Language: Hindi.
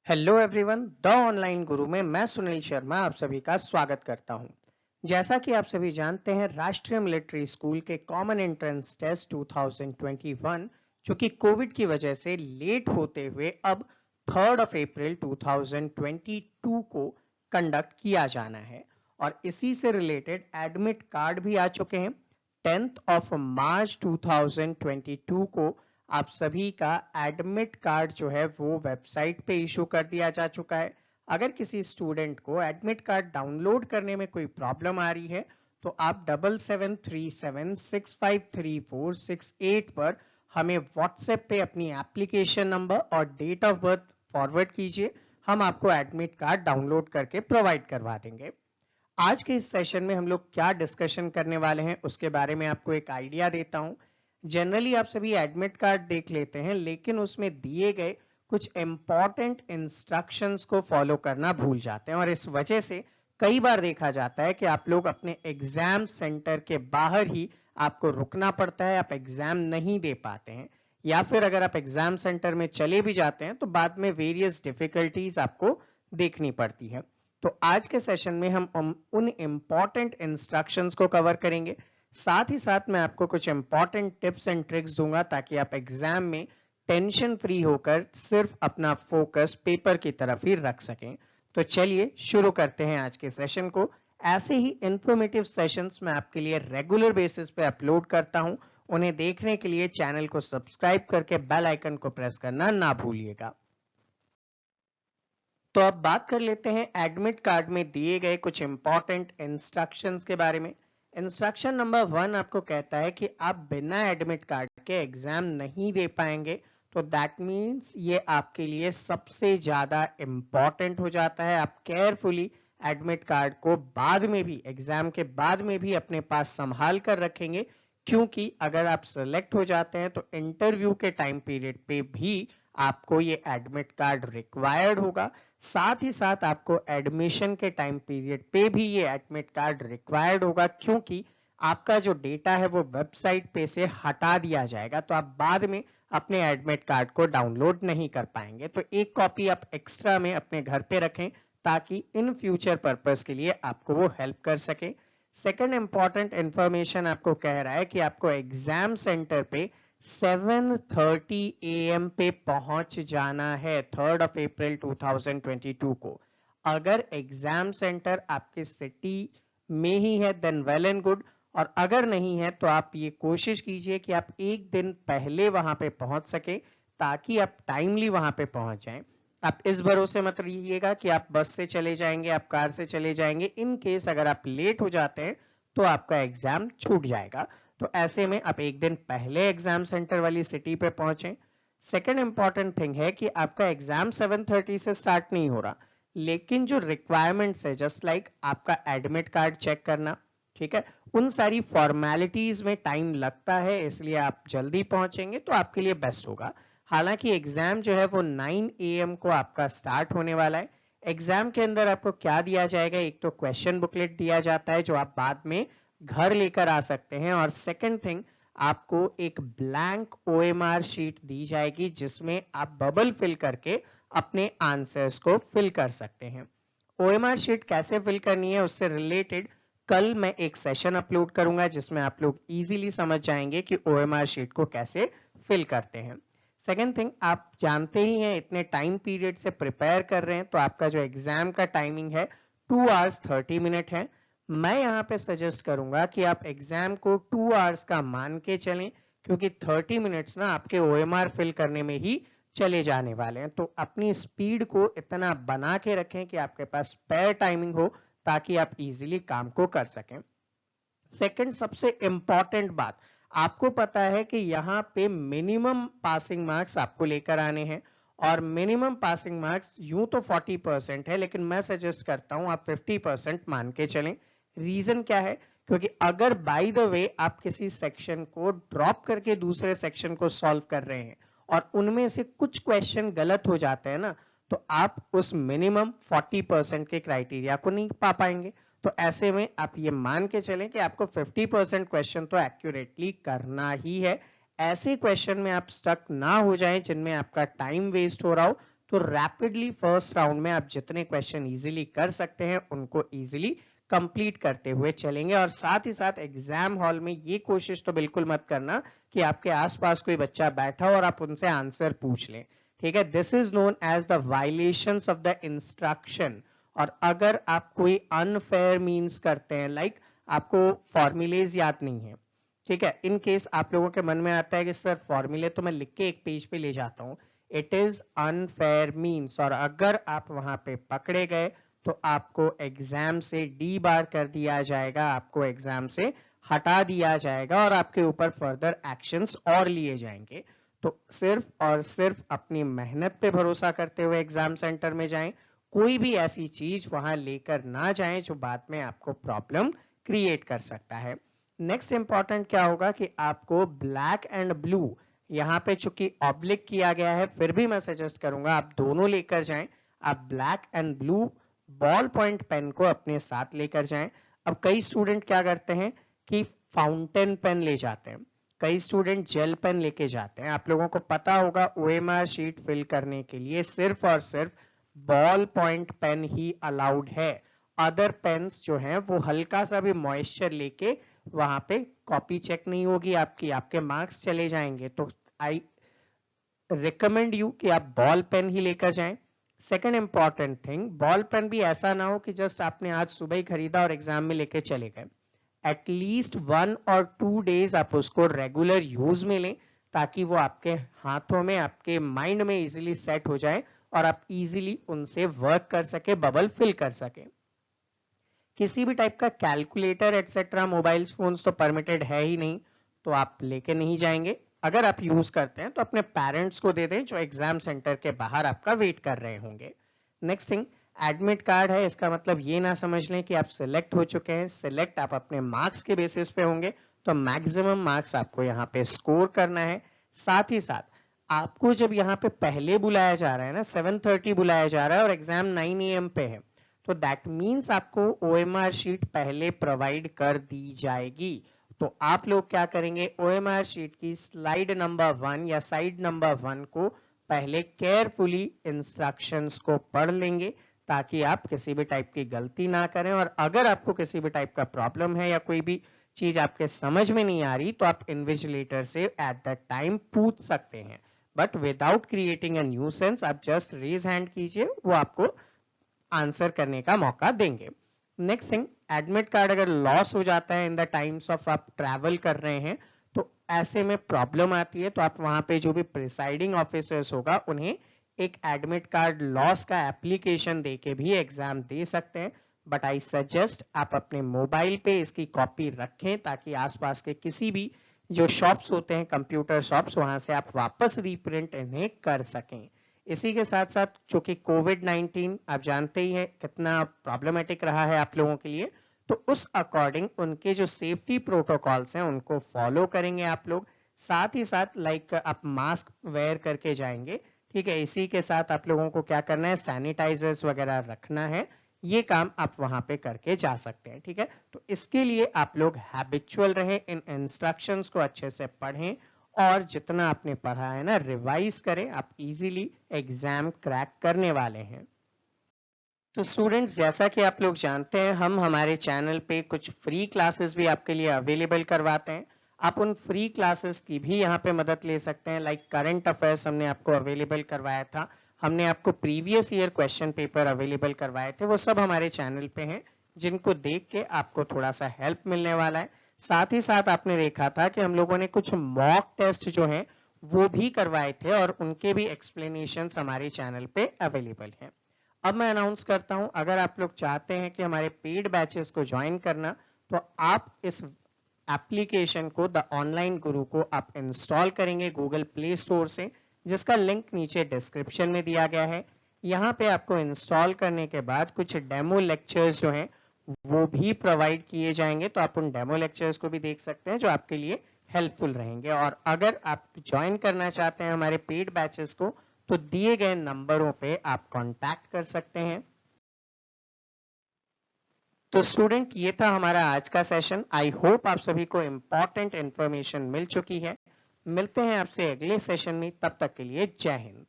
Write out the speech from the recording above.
हेलो एवरीवन, द ऑनलाइन गुरु में मैं सुनील शर्मा आप सभी का स्वागत करता हूं। जैसा कि आप सभी जानते हैं, राष्ट्रीय मिलिट्री स्कूल के कॉमन एंट्रेंस टेस्ट 2021 जो कि कोविड की वजह से लेट होते हुए अब 3 अप्रैल 2022 को कंडक्ट किया जाना है और इसी से रिलेटेड एडमिट कार्ड भी आ चुके हैं। 10 मार्च 2022 को आप सभी का एडमिट कार्ड जो है वो वेबसाइट पे इशू कर दिया जा चुका है। अगर किसी स्टूडेंट को एडमिट कार्ड डाउनलोड करने में कोई प्रॉब्लम आ रही है तो आप 7737653468 पर हमें व्हाट्सएप पे अपनी एप्लीकेशन नंबर और डेट ऑफ बर्थ फॉरवर्ड कीजिए। हम आपको एडमिट कार्ड डाउनलोड करके प्रोवाइड करवा देंगे। आज के इस सेशन में हम लोग क्या डिस्कशन करने वाले हैं उसके बारे में आपको एक आइडिया देता हूं। जनरली आप सभी एडमिट कार्ड देख लेते हैं, लेकिन उसमें दिए गए कुछ इंपॉर्टेंट इंस्ट्रक्शंस को फॉलो करना भूल जाते हैं और इस वजह से कई बार देखा जाता है कि आप लोग अपने एग्जाम सेंटर के बाहर ही आपको रुकना पड़ता है, आप एग्जाम नहीं दे पाते हैं, या फिर अगर आप एग्जाम सेंटर में चले भी जाते हैं तो बाद में वेरियस डिफिकल्टीज आपको देखनी पड़ती है। तो आज के सेशन में हम उन इंपॉर्टेंट इंस्ट्रक्शंस को कवर करेंगे। साथ ही साथ मैं आपको कुछ इंपॉर्टेंट टिप्स एंड ट्रिक्स दूंगा ताकि आप एग्जाम में टेंशन फ्री होकर सिर्फ अपना फोकस पेपर की तरफ ही रख सकें। तो चलिए शुरू करते हैं आज के सेशन को। ऐसे ही इंफॉर्मेटिव सेशंस मैं आपके लिए रेगुलर बेसिस पे अपलोड करता हूं। उन्हें देखने के लिए चैनल को सब्सक्राइब करके बेल आइकन को प्रेस करना ना भूलिएगा। तो अब बात कर लेते हैं एडमिट कार्ड में दिए गए कुछ इंपॉर्टेंट इंस्ट्रक्शंस के बारे में। इंस्ट्रक्शन नंबर 1 आपको कहता है कि आप बिना एडमिट कार्ड के एग्जाम नहीं दे पाएंगे। तो दैट मीन्स ये आपके लिए सबसे ज्यादा इंपॉर्टेंट हो जाता है। आप केयरफुली एडमिट कार्ड को बाद में भी, एग्जाम के बाद में भी अपने पास संभाल कर रखेंगे, क्योंकि अगर आप सिलेक्ट हो जाते हैं तो इंटरव्यू के टाइम पीरियड पे भी आपको ये एडमिट कार्ड रिक्वायर्ड होगा। साथ ही साथ आपको एडमिशन के टाइम पीरियड पे भी ये एडमिट कार्ड रिक्वायर्ड होगा, क्योंकि आपका जो डेटा है वो वेबसाइट पे से हटा दिया जाएगा, तो आप बाद में अपने एडमिट कार्ड को डाउनलोड नहीं कर पाएंगे। तो एक कॉपी आप एक्स्ट्रा में अपने घर पे रखें ताकि इन फ्यूचर पर्पस के लिए आपको वो हेल्प कर सके। सेकंड इंपॉर्टेंट इंफॉर्मेशन आपको कह रहा है कि आपको एग्जाम सेंटर पे 7:30 AM पे पहुंच जाना है 3 अप्रैल 2022 को। अगर एग्जाम सेंटर आपके सिटी में ही है देन वेल एंड गुड, और अगर नहीं है तो आप ये कोशिश कीजिए कि आप एक दिन पहले वहां पे पहुंच सके ताकि आप टाइमली वहां पे पहुंच जाएं। आप इस भरोसे मत रहिएगा कि आप बस से चले जाएंगे, आप कार से चले जाएंगे। इन केस अगर आप लेट हो जाते हैं तो आपका एग्जाम छूट जाएगा। तो ऐसे में आप एक दिन पहले एग्जाम सेंटर वाली सिटी पे पहुंचे। सेकेंड इंपॉर्टेंट थिंग है कि आपका एग्जाम 7:30 से स्टार्ट नहीं हो रहा, लेकिन जो रिक्वायरमेंट्स है जस्ट लाइक आपका एडमिट कार्ड चेक करना, ठीक है, उन सारी फॉर्मेलिटीज में टाइम लगता है, इसलिए आप जल्दी पहुंचेंगे तो आपके लिए बेस्ट होगा। हालांकि एग्जाम जो है वो 9 AM को आपका स्टार्ट होने वाला है। एग्जाम के अंदर आपको क्या दिया जाएगा, एक तो क्वेश्चन बुकलेट दिया जाता है जो आप बाद में घर लेकर आ सकते हैं, और सेकंड थिंग आपको एक ब्लैंक OMR शीट दी जाएगी जिसमें आप बबल फिल करके अपने आंसर्स को फिल कर सकते हैं। OMR शीट कैसे फिल करनी है उससे रिलेटेड कल मैं एक सेशन अपलोड करूंगा जिसमें आप लोग इजीली समझ जाएंगे कि OMR शीट को कैसे फिल करते हैं। सेकेंड थिंग, आप जानते ही हैं इतने टाइम पीरियड से प्रिपेयर कर रहे हैं तो आपका जो एग्जाम का टाइमिंग है 2 hours 30 minute है। मैं यहाँ पे सजेस्ट करूंगा कि आप एग्जाम को 2 hours का मान के चलें, क्योंकि 30 मिनट्स ना आपके OMR फिल करने में ही चले जाने वाले हैं। तो अपनी स्पीड को इतना बना के रखें कि आपके पास स्पेयर टाइमिंग हो ताकि आप इजीली काम को कर सकें। सेकंड सबसे इंपॉर्टेंट बात, आपको पता है कि यहाँ पे मिनिमम पासिंग मार्क्स आपको लेकर आने हैं, और मिनिमम पासिंग मार्क्स यूं तो 40% है, लेकिन मैं सजेस्ट करता हूं आप 50% मान के चलें। रीजन क्या है, क्योंकि अगर बाय द वे आप किसी सेक्शन को ड्रॉप करके दूसरे सेक्शन को सॉल्व कर रहे हैं और उनमें से कुछ क्वेश्चन गलत हो जाते हैं ना, तो आप उस मिनिमम 40% के क्राइटेरिया को नहीं पा पाएंगे। तो ऐसे में आप ये मान के चलें कि आपको 50% क्वेश्चन तो एक्यूरेटली करना ही है। ऐसे क्वेश्चन में आप स्टक ना हो जाएं जिनमें आपका टाइम वेस्ट हो रहा हो, तो रैपिडली फर्स्ट राउंड में आप जितने क्वेश्चन इजीली कर सकते हैं उनको इजीली कंप्लीट करते हुए चलेंगे। और साथ ही साथ एग्जाम हॉल में ये कोशिश तो बिल्कुल मत करना कि आपके आसपास कोई बच्चा बैठा हो और आप उनसे आंसर पूछ लें, ठीक है। This is known as the violations of the instruction. और अगर आप कोई अनफेयर मीन्स करते हैं, लाइक आपको फॉर्मूलेज याद नहीं है, ठीक है, इन केस आप लोगों के मन में आता है कि सर फॉर्मूले तो मैं लिख के एक पेज पे ले जाता हूं, इट इज अनफेयर मीन्स, और अगर आप वहां पे पकड़े गए तो आपको एग्जाम से डी बार कर दिया जाएगा, आपको एग्जाम से हटा दिया जाएगा और आपके ऊपर फर्दर एक्शंस और लिए जाएंगे। तो सिर्फ और सिर्फ अपनी मेहनत पे भरोसा करते हुए एग्जाम सेंटर में जाएं, कोई भी ऐसी चीज वहां लेकर ना जाएं जो बाद में आपको प्रॉब्लम क्रिएट कर सकता है। नेक्स्ट इंपॉर्टेंट क्या होगा कि आपको ब्लैक एंड ब्लू, यहाँ पे चूंकि ऑब्लिक किया गया है फिर भी मैं सजेस्ट करूंगा आप दोनों लेकर जाएं। आप black and blue ballpoint pen को अपने साथ लेकर जाएं। अब कई स्टूडेंट क्या करते हैं कि फाउंटेन पेन ले जाते हैं, कई स्टूडेंट जेल पेन लेके जाते हैं। आप लोगों को पता होगा ओएमआर शीट फिल करने के लिए सिर्फ और सिर्फ बॉल पॉइंट पेन ही अलाउड है। अदर पेन्स जो हैं वो हल्का सा भी मॉइस्चर लेके वहां पे कॉपी चेक नहीं होगी आपकी, आपके मार्क्स चले जाएंगे। तो आई रिकमेंड यू कि आप बॉल पेन ही लेकर जाएं। Second important thing, ball pen भी ऐसा ना हो कि जस्ट आपने आज सुबह ही खरीदा और एग्जाम में लेके चले गए। एटलीस्ट 1 और 2 डेज आप उसको रेगुलर यूज में लें ताकि वो आपके हाथों में, आपके माइंड में इजीली सेट हो जाए और आप इजीली उनसे वर्क कर सके, बबल फिल कर सके। किसी भी टाइप का कैलकुलेटर एक्सेट्रा मोबाइल्स फोन्स तो परमिटेड है ही नहीं, तो आप लेके नहीं जाएंगे। अगर आप यूज करते हैं तो अपने पेरेंट्स को दे दें जो एग्जाम सेंटर के बाहर आपका वेट कर रहे होंगे। नेक्स्ट थिंग, एडमिट कार्ड है, इसका मतलब ये ना समझ लें कि आप सिलेक्ट हो चुके हैं। सिलेक्ट आप अपने मार्क्स के बेसिस पे होंगे, तो मैक्सिमम मार्क्स आपको यहाँ पे स्कोर करना है। साथ ही साथ आपको जब यहाँ पे पहले बुलाया जा रहा है ना, 7:30 बुलाया जा रहा है और एग्जाम 9 AM पे है, तो दैट मीन्स आपको ओएमआर शीट पहले प्रोवाइड कर दी जाएगी। तो आप लोग क्या करेंगे, ओएमआर शीट की स्लाइड नंबर 1 या साइड नंबर 1 को पहले केयरफुली इंस्ट्रक्शंस को पढ़ लेंगे ताकि आप किसी भी टाइप की गलती ना करें। और अगर आपको किसी भी टाइप का प्रॉब्लम है या कोई भी चीज आपके समझ में नहीं आ रही तो आप इन्विजिलेटर से एट दैट टाइम पूछ सकते हैं, but without creating a nuisance. आप जस्ट रेज हैंड कीजिए, वो आपको आंसर करने का मौका देंगे। नेक्स्ट थिंग, एडमिट कार्ड अगर लॉस हो जाता है इन द टाइम्स ऑफ आप ट्रैवल कर रहे हैं तो ऐसे में प्रॉब्लम आती है, तो आप वहां पे जो भी प्रिसाइडिंग ऑफिसर्स होगा उन्हें एक एडमिट कार्ड लॉस का एप्लीकेशन देके भी एग्जाम दे सकते हैं। बट आई सजेस्ट आप अपने मोबाइल पे इसकी कॉपी रखें ताकि आसपास के किसी भी जो शॉप्स होते हैं, कंप्यूटर शॉप्स, वहां से आप वापस रीप्रिंट इन्हें कर सकें। इसी के साथ साथ चूंकि कोविड-19 आप जानते ही हैं कितना प्रॉब्लमेटिक रहा है आप लोगों के लिए, तो उस अकॉर्डिंग उनके जो सेफ्टी प्रोटोकॉल्स हैं उनको फॉलो करेंगे आप लोग। साथ ही साथ लाइक आप मास्क वेयर करके जाएंगे, ठीक है। इसी के साथ आप लोगों को क्या करना है, सैनिटाइजर्स वगैरह रखना है, ये काम आप वहां पे करके जा सकते हैं, ठीक है। तो इसके लिए आप लोग हैबिचुअल रहें, इन इंस्ट्रक्शंस को अच्छे से पढ़ें और जितना आपने पढ़ा है ना रिवाइज करें, आप इजीली एग्जाम क्रैक करने वाले हैं। तो स्टूडेंट्स, जैसा कि आप लोग जानते हैं हम हमारे चैनल पे कुछ फ्री क्लासेस भी आपके लिए अवेलेबल करवाते हैं। आप उन फ्री क्लासेस की भी यहाँ पे मदद ले सकते हैं। लाइक करंट अफेयर्स हमने आपको अवेलेबल करवाया था, हमने आपको previous year question paper available करवाए थे, वो सब हमारे चैनल पे हैं जिनको देख के आपको थोड़ा सा हेल्प मिलने वाला है। साथ ही साथ आपने देखा था कि हम लोगों ने कुछ मॉक टेस्ट जो हैं वो भी करवाए थे और उनके भी एक्सप्लेनेशंस हमारे चैनल पे अवेलेबल हैं। अब मैं अनाउंस करता हूं, अगर आप लोग चाहते हैं कि हमारे पेड बैचेस को ज्वाइन करना तो आप इस एप्लीकेशन को, द ऑनलाइन गुरु को आप इंस्टॉल करेंगे गूगल प्ले स्टोर से, जिसका लिंक नीचे डिस्क्रिप्शन में दिया गया है। यहाँ पे आपको इंस्टॉल करने के बाद कुछ डेमो लेक्चर्स जो हैं वो भी प्रोवाइड किए जाएंगे, तो आप उन डेमो लेक्चर्स को भी देख सकते हैं जो आपके लिए हेल्पफुल रहेंगे। और अगर आप ज्वाइन करना चाहते हैं हमारे पेड बैचेस को तो दिए गए नंबरों पे आप कांटेक्ट कर सकते हैं। तो स्टूडेंट, ये था हमारा आज का सेशन। आई होप आप सभी को इंपॉर्टेंट इंफॉर्मेशन मिल चुकी है। मिलते हैं आपसे अगले सेशन में, तब तक के लिए जय हिंद।